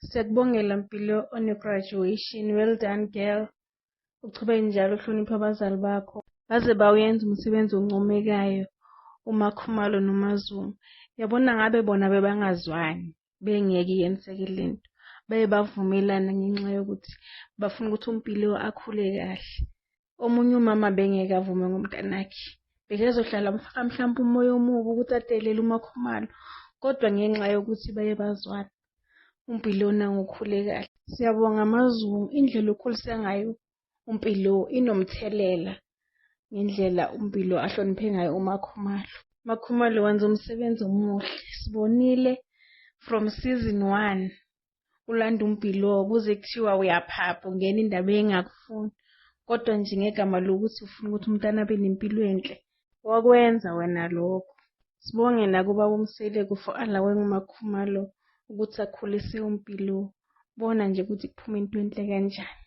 Siyakubongela Mpilo on your graduation. Well done girl. Uchube njalo uhlonipha abazali bakho. Baze bawenza umsebenzi oncomekayo uMakhumalo noMaZungu. Yabona ngabe bona bebangazwani bengeke yenseke lento. Baye bavumelana ngenxa yokuthi bafuna ukuthi uMpilo akhule kahle. Omunye umama bengeke avume ngomntanakhe. Bekezohlala mhlawumbe umoya omubi ukuthi adelele uMakhumalo. Kodwa ngenxa yokuthi baye bazwana uMpilo nangokhule kahle. Siyabonga amaZungu indlela okhulisa ngayo uMpilo inomthelela ngendlela uMpilo ahloniphe ngayo uMakhumalo. Makhumalo wenza umsebenzi omuhle. Sibonile from season 1 ulanda uMpilo kuze kuthiwa uyaphapha ungena indaba engakufuni. Kodwa nje ngegama lokuthi ufuna ukuthi umntana abe nempilo enhle. Wakwenza wena lokho. Sibonge nakuba umseleko for allowing uMakhumalo ukuthi akhulise uMpilo. Bona nje ukuthi kuphuma into enhle kanjani.